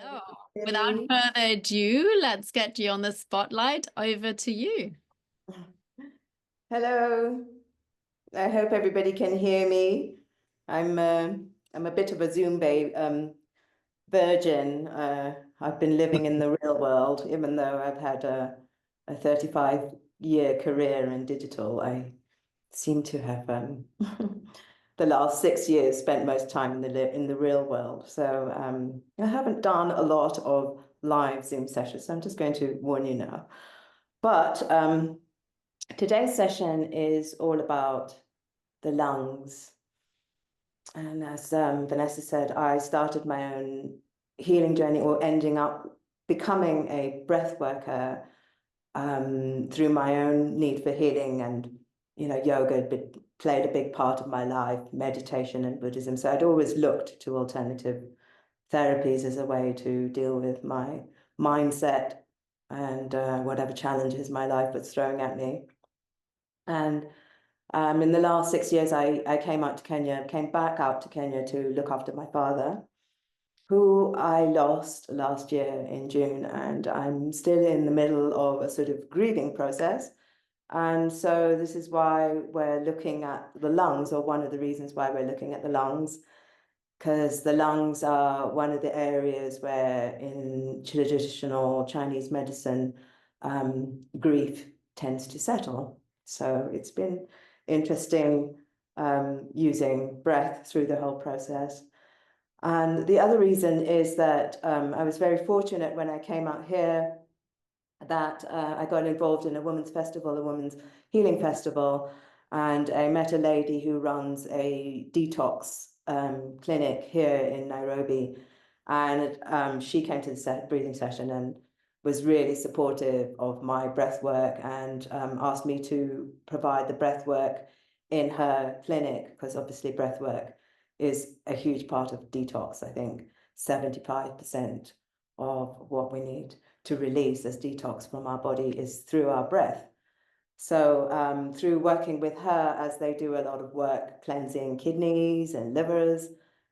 Hello. Without Hey. further ado, let's get you on the spotlight. Over to you. Hello. I hope everybody can hear me. I'm a bit of a Zoom virgin. I've been living in the real world, even though I've had a 35-year career in digital. I seem to have the last 6 years spent most time in the real world. So I haven't done a lot of live Zoom sessions. So I'm just going to warn you now. But today's session is all about the lungs. And as Vanessa said, I started my own healing journey, or ending up becoming a breath worker through my own need for healing. And, yoga played a big part of my life, meditation and Buddhism. So I'd always looked to alternative therapies as a way to deal with my mindset and whatever challenges my life was throwing at me. And in the last 6 years, I came back out to Kenya to look after my father, who I lost last year in June. And I'm still in the middle of a sort of grieving process. And so this is why we're looking at the lungs, or one of the reasons why we're looking at the lungs, because the lungs are one of the areas where in traditional Chinese medicine, grief tends to settle. So it's been interesting using breath through the whole process. And the other reason is that I was very fortunate when I came out here that I got involved in a women's festival, a women's healing festival, and I met a lady who runs a detox clinic here in Nairobi. And she came to the breathing session and was really supportive of my breath work, and asked me to provide the breath work in her clinic, because obviously breath work is a huge part of detox. I think 75% of what we need to release as detox from our body is through our breath. So through working with her, as they do a lot of work cleansing kidneys and livers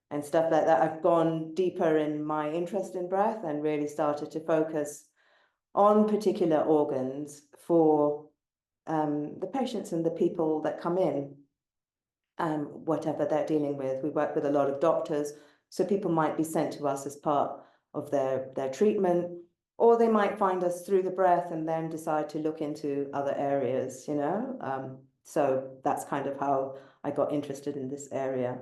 and stuff like that, I've gone deeper in my interest in breath and really started to focus on particular organs for the patients and the people that come in, whatever they're dealing with. We work with a lot of doctors, so people might be sent to us as part of their treatment, or they might find us through the breath and then decide to look into other areas, So that's kind of how I got interested in this area.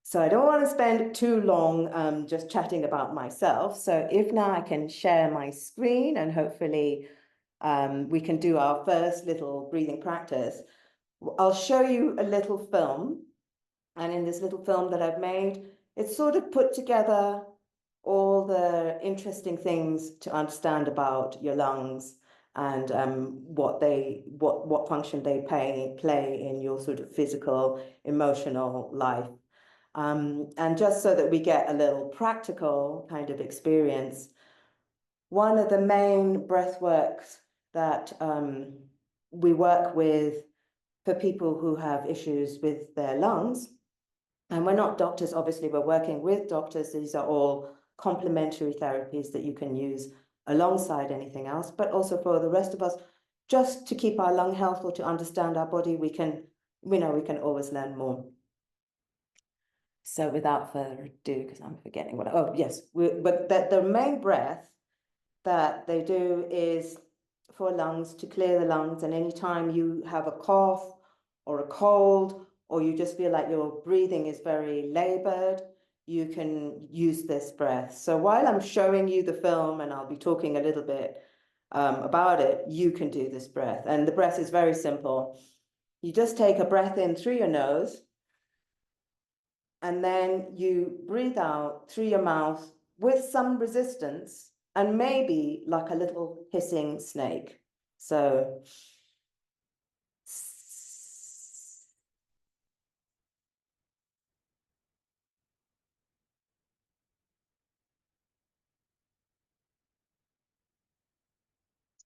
So I don't want to spend too long just chatting about myself. So if now I can share my screen, and hopefully we can do our first little breathing practice. I'll show you a little film. And in this little film that I've made, it's sort of put together all the interesting things to understand about your lungs, and what function they play in your sort of physical, emotional life. And just so that we get a little practical kind of experience, one of the main breath works that we work with for people who have issues with their lungs, and we're not doctors, obviously, we're working with doctors. These are all complementary therapies that you can use alongside anything else, but also for the rest of us, just to keep our lung health or to understand our body, we can always learn more. So without further ado, because I'm forgetting but the main breath that they do is for lungs, to clear the lungs. And anytime you have a cough or a cold, or you just feel like your breathing is very labored, you can use this breath. So while I'm showing you the film, and I'll be talking a little bit about it, you can do this breath. And the breath is very simple. You just take a breath in through your nose, and then you breathe out through your mouth with some resistance, and maybe like a little hissing snake. So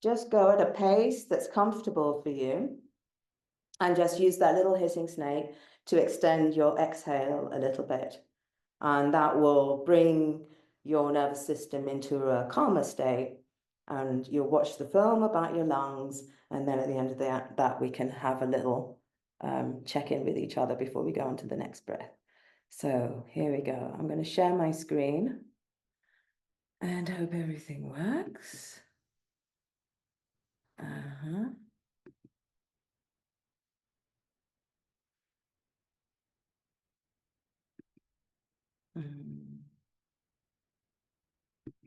just go at a pace that's comfortable for you, and just use that little hissing snake to extend your exhale a little bit. And that will bring your nervous system into a calmer state. And you'll watch the film about your lungs. And then at the end of that, we can have a little check-in with each other before we go on to the next breath. So here we go. I'm going to share my screen and hope everything works.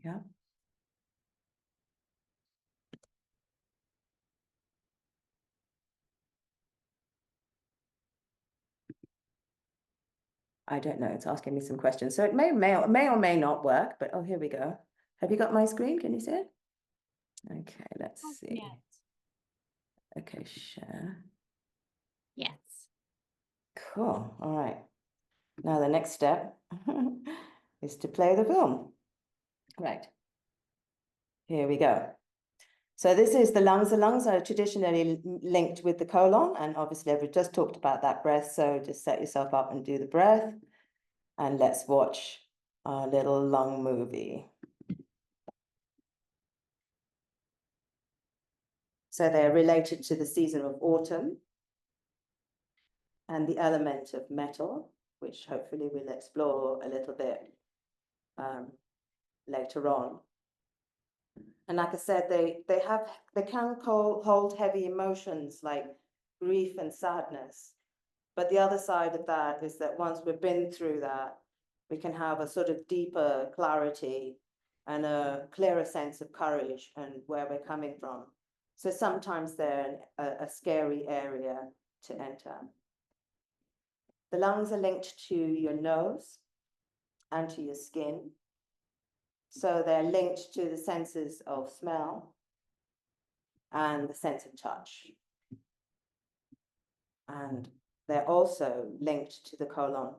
Yeah. I don't know, it's asking me some questions. So it may or may not work, but oh, here we go. Have you got my screen? Can you see it? Okay, let's see. Yes. Okay, share. Yes. Cool, all right. Now the next step is to play the film. Right, here we go. So this is the lungs. The lungs are traditionally linked with the colon, and obviously we've just talked about that breath, so just set yourself up and do the breath. And let's watch our little lung movie. So they're related to the season of autumn and the element of metal, which hopefully we'll explore a little bit later on. And like I said, they can hold heavy emotions like grief and sadness. But the other side of that is that once we've been through that, we can have a sort of deeper clarity and a clearer sense of courage and where we're coming from. So sometimes they're a scary area to enter. The lungs are linked to your nose and to your skin. So they're linked to the senses of smell and the sense of touch. And they're also linked to the colon,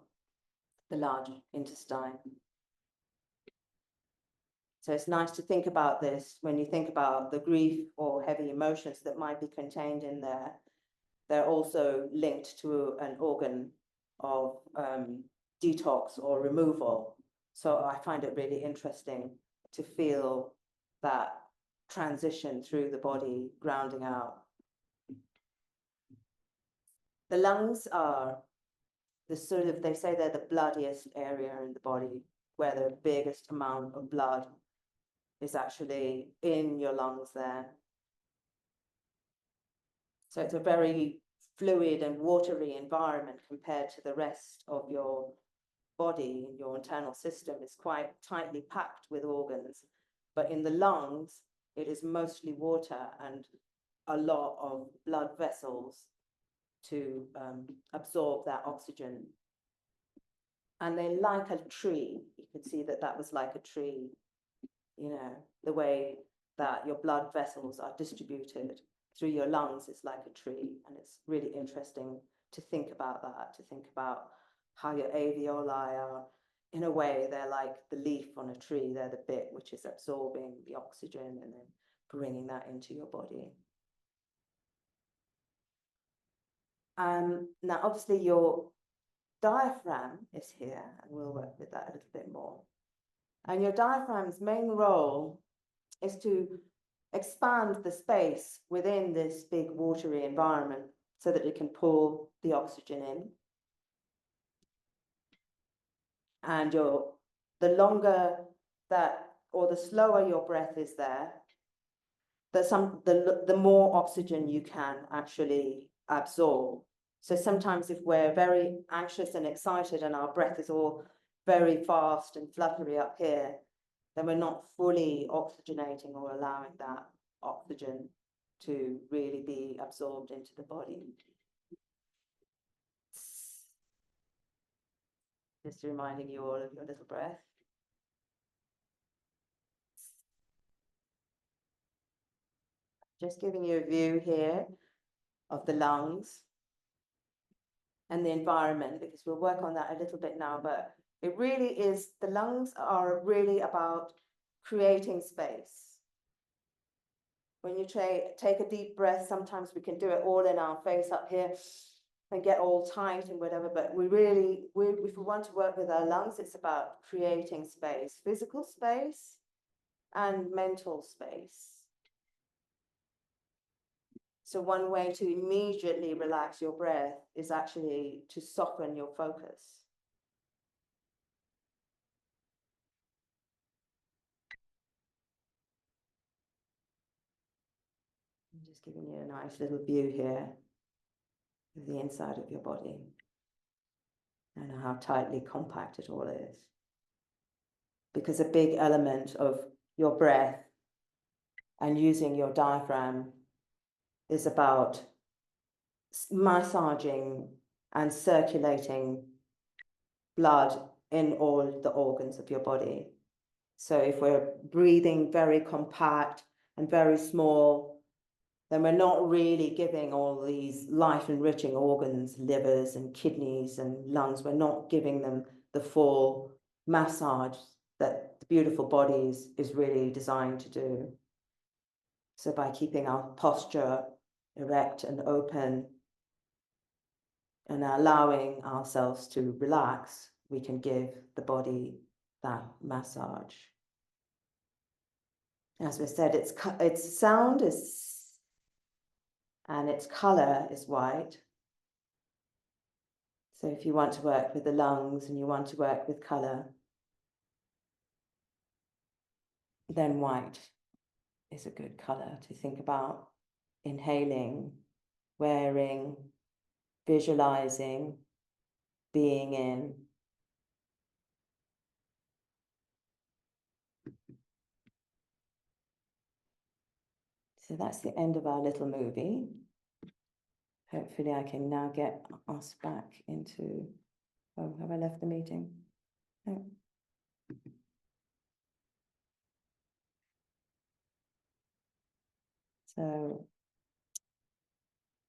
the large intestine. So it's nice to think about this when you think about the grief or heavy emotions that might be contained in there. They're also linked to an organ of detox or removal. So I find it really interesting to feel that transition through the body, grounding out. The lungs are the sort of, they say they're the bloodiest area in the body, where the biggest amount of blood is actually in your lungs there. So it's a very fluid and watery environment compared to the rest of your body. Your internal system is quite tightly packed with organs, but in the lungs, it is mostly water and a lot of blood vessels to absorb that oxygen. And they're like a tree. You could see that that was like a tree, you know, the way that your blood vessels are distributed through your lungs is like a tree. And it's really interesting to think about that, to think about how your alveoli are, in a way, they're like the leaf on a tree. They're the bit which is absorbing the oxygen and then bringing that into your body. Now, obviously, your diaphragm is here, and we'll work with that a little bit more. And your diaphragm's main role is to expand the space within this big watery environment so that it can pull the oxygen in. And the longer that, or the slower your breath is there, the more oxygen you can actually absorb. So sometimes if we're very anxious and excited and our breath is all very fast and fluttery up here, then we're not fully oxygenating or allowing that oxygen to really be absorbed into the body. Just reminding you all of your little breath. Just giving you a view here of the lungs and the environment, because we'll work on that a little bit now, but it really is, the lungs are really about creating space. When you take a deep breath, sometimes we can do it all in our face up here, and get all tight and whatever, but we really, if we want to work with our lungs, it's about creating space, physical space and mental space. So one way to immediately relax your breath is actually to soften your focus. I'm just giving you a nice little view here of the inside of your body and how tightly compact it all is. Because a big element of your breath and using your diaphragm is about massaging and circulating blood in all the organs of your body. So if we're breathing very compact and very small, then we're not really giving all these life-enriching organs, livers and kidneys and lungs, we're not giving them the full massage that the beautiful body is really designed to do. So by keeping our posture erect and open and allowing ourselves to relax, we can give the body that massage. As we said, its sound is and its color is white. So if you want to work with the lungs and you want to work with color, then white is a good color to think about inhaling, wearing, visualizing, being in. So that's the end of our little movie. Hopefully I can now get us back into, oh, have I left the meeting? No. So,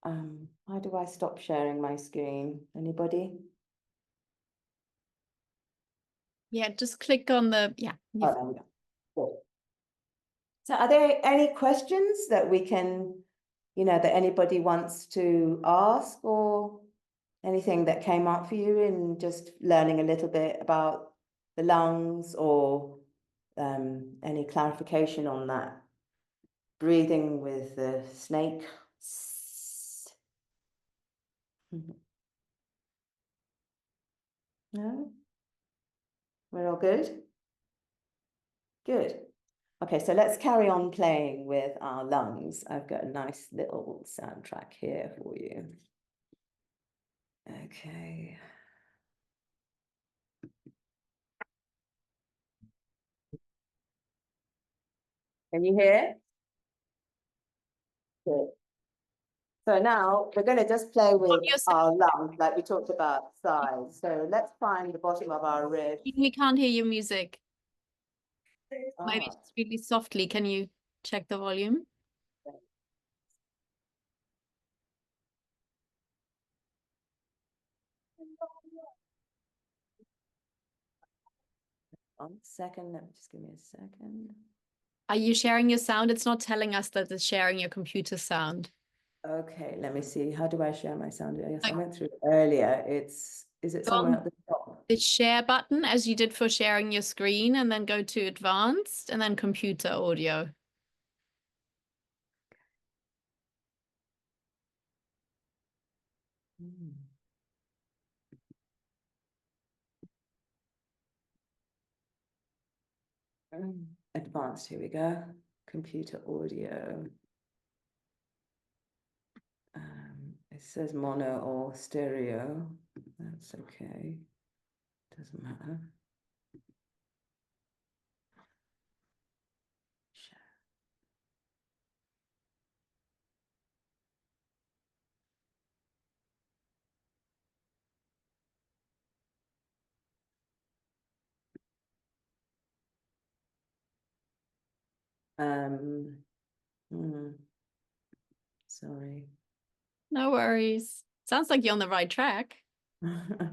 how do I stop sharing my screen? Anybody? Yeah, just click on the, yeah. Oh, there we go. Good. So are there any questions that we can, that anybody wants to ask, or anything that came up for you in just learning a little bit about the lungs, or any clarification on that breathing with the snake? No? We're all good? Good. Okay, so let's carry on playing with our lungs. I've got a nice little soundtrack here for you. Okay. Can you hear? Good. So now we're going to just play with our lungs, like we talked about size. So let's find the bottom of our rib. We can't hear your music. Ah. Maybe it's really softly. Can you check the volume? One second, just give me a second. Are you sharing your sound? It's not telling us that it's sharing your computer sound. Okay, let me see. How do I share my sound? Yes, I went through it earlier. Is it somewhere at the top? The share button, as you did for sharing your screen, and then go to advanced and then computer audio. Advanced, here we go. Computer audio. It says mono or stereo. That's okay. Doesn't matter. Sorry. No worries. Sounds like you're on the right track. I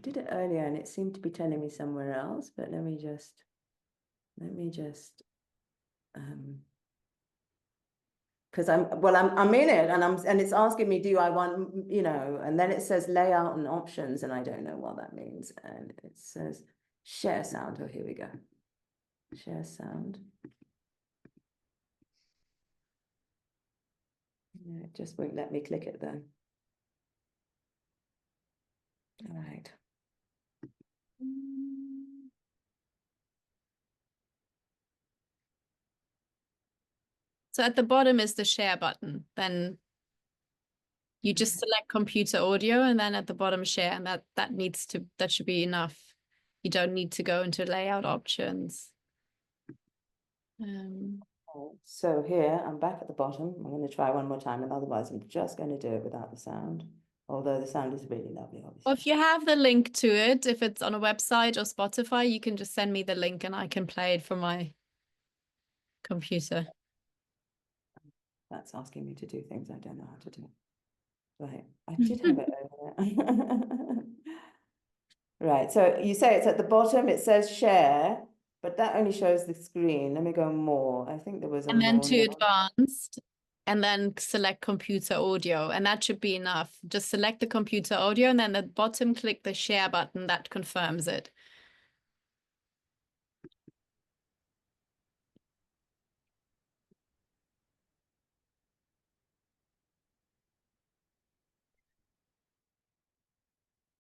did it earlier and it seemed to be telling me somewhere else, but let me just because I'm in it and it's asking me, do I want, you know, and then it says layout and options and I don't know what that means. And it says share sound. Oh, here we go. Share sound. Yeah, it just won't let me click it though. All right. So at the bottom is the share button. Then you just select computer audio and then at the bottom share, and that should be enough. You don't need to go into layout options. So here I'm back at the bottom. I'm going to try one more time, and otherwise I'm just going to do it without the sound. Although the sound is really lovely, obviously. Well, if you have the link to it, if it's on a website or Spotify, you can just send me the link and I can play it from my computer. That's asking me to do things I don't know how to do. Right, I did have it over there. Right, so you say it's at the bottom, it says share, but that only shows the screen. Let me go more. I think there was a And then more to now. advanced, and then select computer audio, and that should be enough. Just select the computer audio and then at the bottom click the share button that confirms it.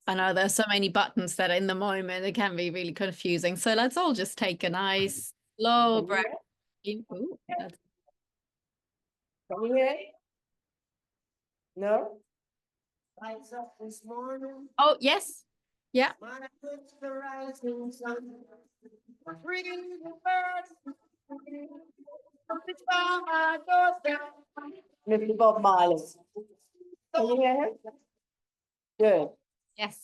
I know there's so many buttons that in the moment it can be really confusing. So let's all just take a nice slow breath. Ooh, Can you hear? No? oh, yes. Yeah. Mr. Bob Marley. Can you hear him? Good. Yes.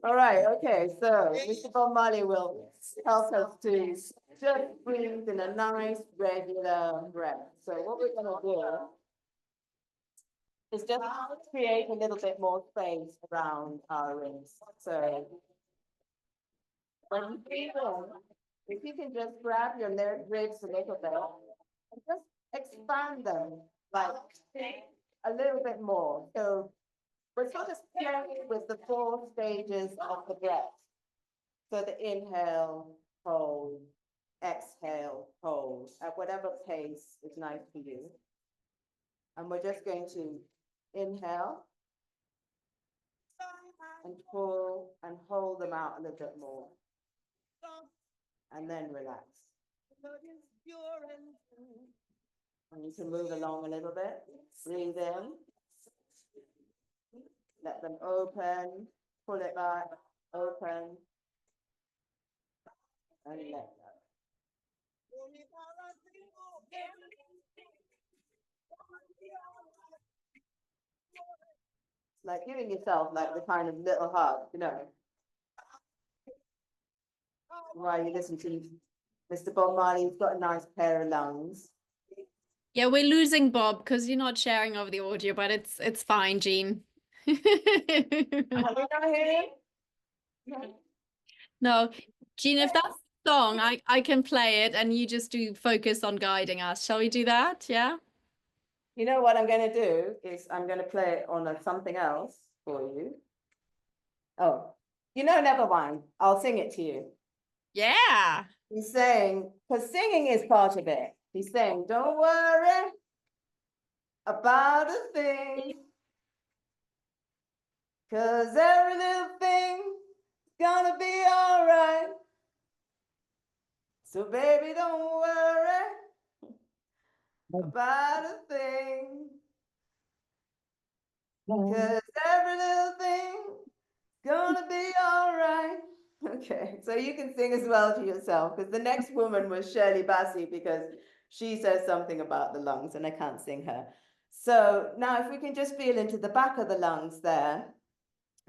All right, okay, so Mr. Bob Marley will help us to just breathe in a nice regular breath. So what we're gonna do is just create a little bit more space around our ribs. So when you breathe in, if you can just grab your ribs a little bit and just expand them like a little bit more. So we're sort of playing with the 4 stages of the breath. So the inhale, hold, exhale, hold, at whatever pace is nice for you. And we're just going to inhale and pull and hold them out a little bit more. And then relax. And you can move along a little bit. Breathe in. Let them open. Pull it back. Open. And let go. Like giving yourself like the kind of little hug, you know. While you listen to Mr. Bob Marley, he's got a nice pair of lungs. Yeah, we're losing Bob because you're not sharing over the audio, but it's fine, Jean. Have we not heard him? No, Jean, if that's the song, I can play it and you just do focus on guiding us. Shall we do that? Yeah. You know what I'm going to do is I'm going to play it on something else for you. Oh, you know, never mind. I'll sing it to you. Yeah. He's saying, because singing is part of it. He's saying, don't worry about a thing, because every little thing's gonna be all right. So baby, don't worry about a thing, because every little thing's gonna be all right. Okay, so you can sing as well to yourself, because the next woman was Shirley Bassey, because she says something about the lungs and I can't sing her. So now if we can just feel into the back of the lungs there,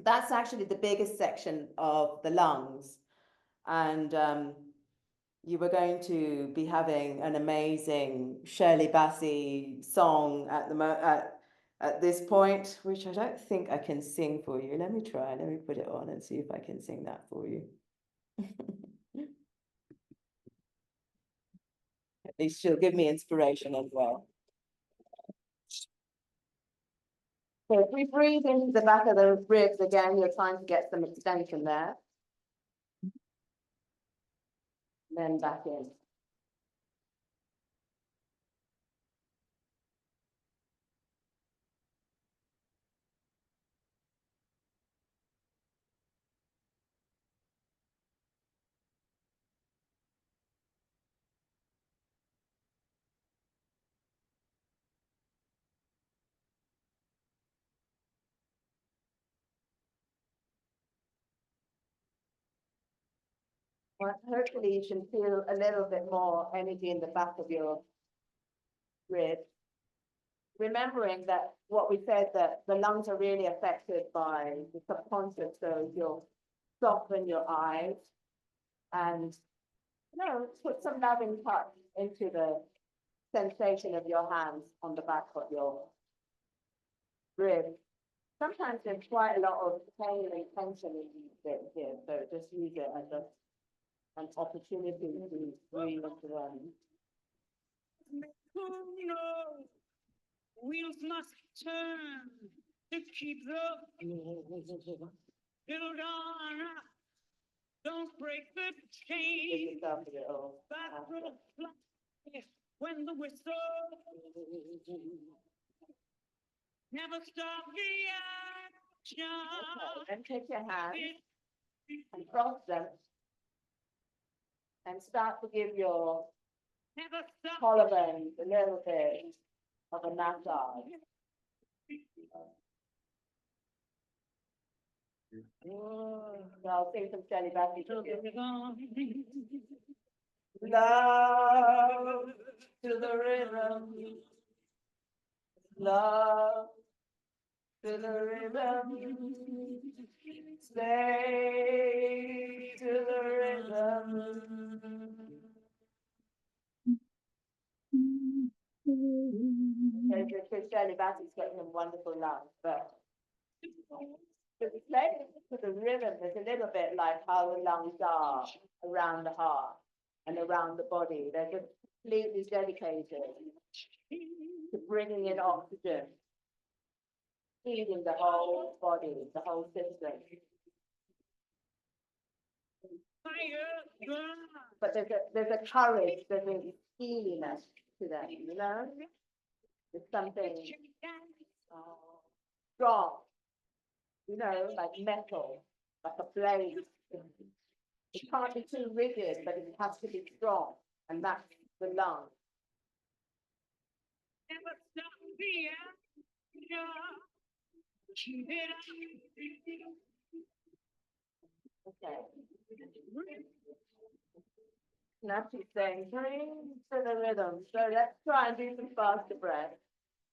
that's actually the biggest section of the lungs. And you were going to be having an amazing Shirley Bassey song at this point, which I don't think I can sing for you. Let me try. Let me put it on and see if I can sing that for you. At least she'll give me inspiration as well. So if we breathe into the back of the ribs again, you're trying to get some extension there. Then back in. Well, hopefully you can feel a little bit more energy in the back of your ribs. Remembering that what we said, that the lungs are really affected by the subconscious, so you'll soften your eyes and put some loving touch into the sensation of your hands on the back of your ribs. Sometimes there's quite a lot of pain and tension in these bits here, so just use it as an opportunity to breathe into them. Wheels must turn to keep the build on up. Don't break the chain. When the whistle, never stop the action. Okay, and take your hands and cross them and start to give your Never stop. collarbones a little bit of a massage. So I'll sing some Shelly Bassey to you. Love to the rhythm, love to the rhythm, stay to the rhythm. Because Shelly Bassey's got some wonderful lungs, but the play to the rhythm is a little bit like how the lungs are around the heart and around the body. They're just completely dedicated to bringing in oxygen, feeding the whole body, the whole system. But there's a courage, there's a steeliness to them, There's something strong, like metal, like a blade. It can't be too rigid, but it has to be strong, and that's the lung. Never stop the action. Keep it up. Okay. Now she's saying, bring to the rhythm. So let's try and do some faster breath.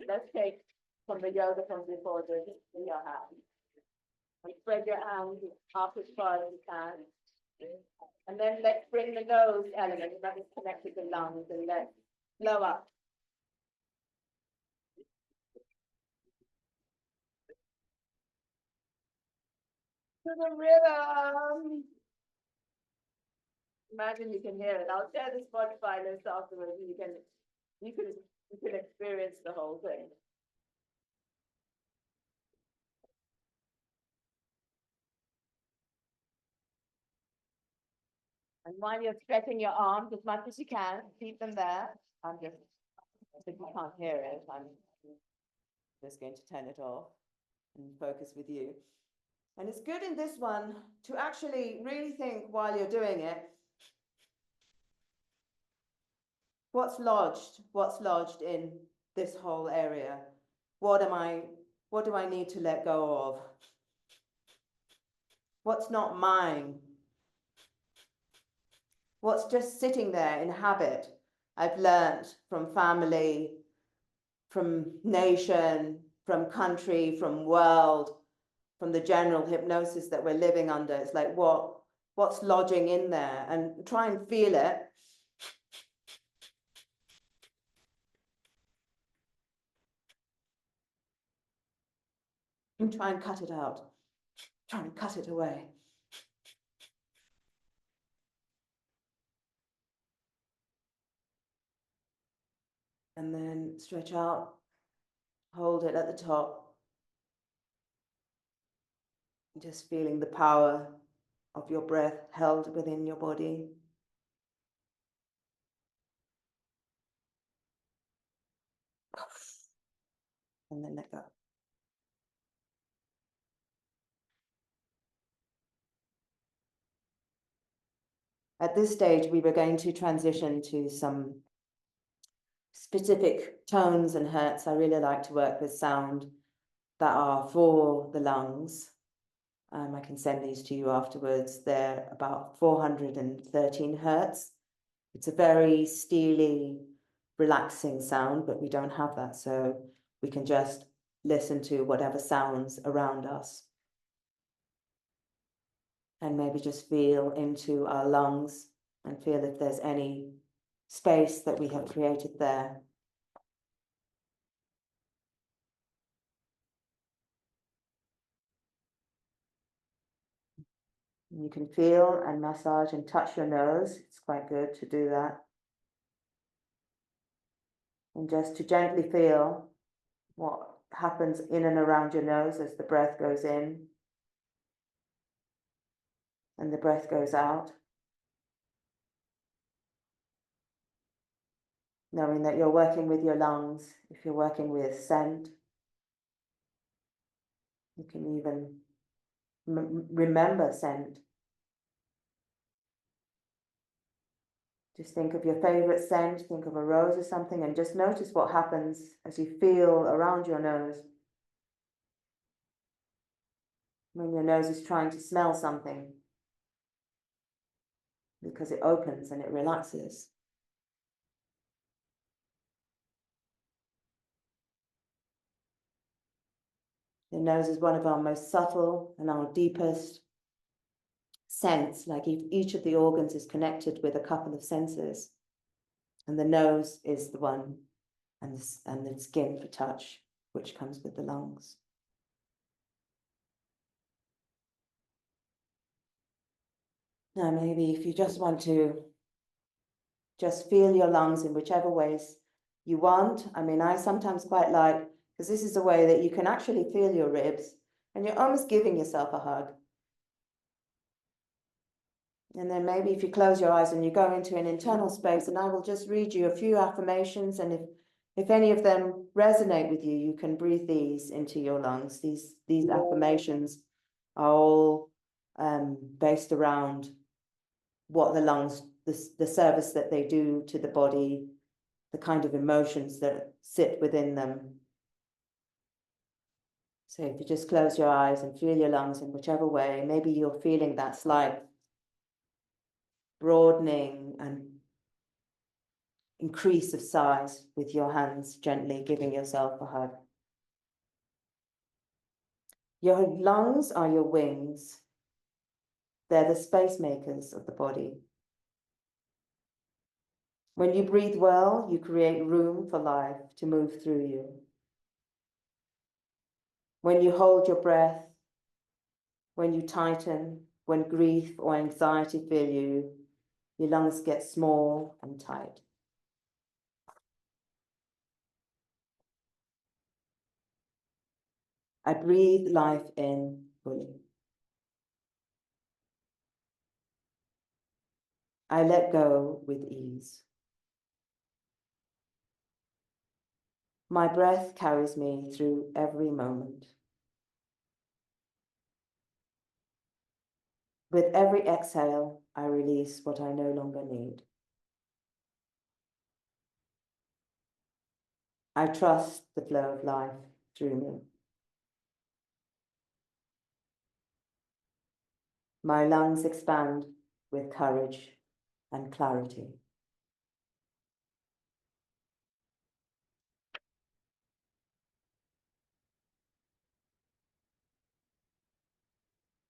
Let's take from the yoga from before in your hands. And spread your hands up as far as you can. And then let's bring the nose element that is connected to the lungs and let's blow up. To the rhythm. Imagine you can hear it. I'll share the Spotify list afterwards. You can experience the whole thing. And while you're stretching your arms as much as you can, keep them there. If you can't hear it, I'm just going to turn it off and focus with you. And it's good in this one to actually really think while you're doing it, what's lodged in this whole area? What do I need to let go of? What's not mine? What's just sitting there in habit? I've learnt from family, from nation, from country, from world, from the general hypnosis that we're living under. It's like what's lodging in there, and try and feel it. And try and cut it out. Try and cut it away. And then stretch out, hold it at the top, Just feeling the power of your breath held within your body. And then let go. At this stage, we were going to transition to some specific tones and hertz. I really like to work with sound that are for the lungs. I can send these to you afterwards. They're about 413 hertz. It's a very steely, relaxing sound, but we don't have that. So we can just listen to whatever sounds around us. And maybe just feel into our lungs and feel if there's any space that we have created there. You can feel and massage and touch your nose. It's quite good to do that. And just to gently feel what happens in and around your nose as the breath goes in and the breath goes out. Knowing that you're working with your lungs. If you're working with scent, you can even remember scent. Just think of your favorite scent, think of a rose or something, and just notice what happens as you feel around your nose. When your nose is trying to smell something, because it opens and it relaxes. The nose is one of our most subtle and our deepest sense, like if each of the organs is connected with a couple of senses. And the nose is the one, and the skin for touch, which comes with the lungs. Now, maybe if you just want to just feel your lungs in whichever ways you want. I mean, I sometimes quite like, because this is a way that you can actually feel your ribs, and you're almost giving yourself a hug. And then maybe if you close your eyes and you go into an internal space, and I will just read you a few affirmations, and if any of them resonate with you, you can breathe these into your lungs. These affirmations are all based around what the lungs, the service that they do to the body, the kind of emotions that sit within them. So if you just close your eyes and feel your lungs in whichever way, maybe you're feeling that slight broadening and increase of size with your hands, gently giving yourself a hug. Your lungs are your wings. They're the space makers of the body. When you breathe well, you create room for life to move through you. When you hold your breath, when you tighten, when grief or anxiety fill you, your lungs get small and tight. I breathe life in fully. I let go with ease. My breath carries me through every moment. With every exhale, I release what I no longer need. I trust the flow of life through me. My lungs expand with courage and clarity.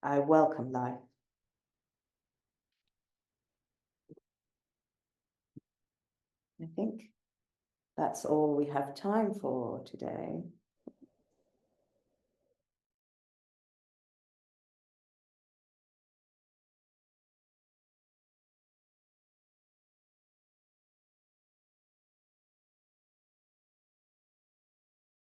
I welcome life. I think that's all we have time for today.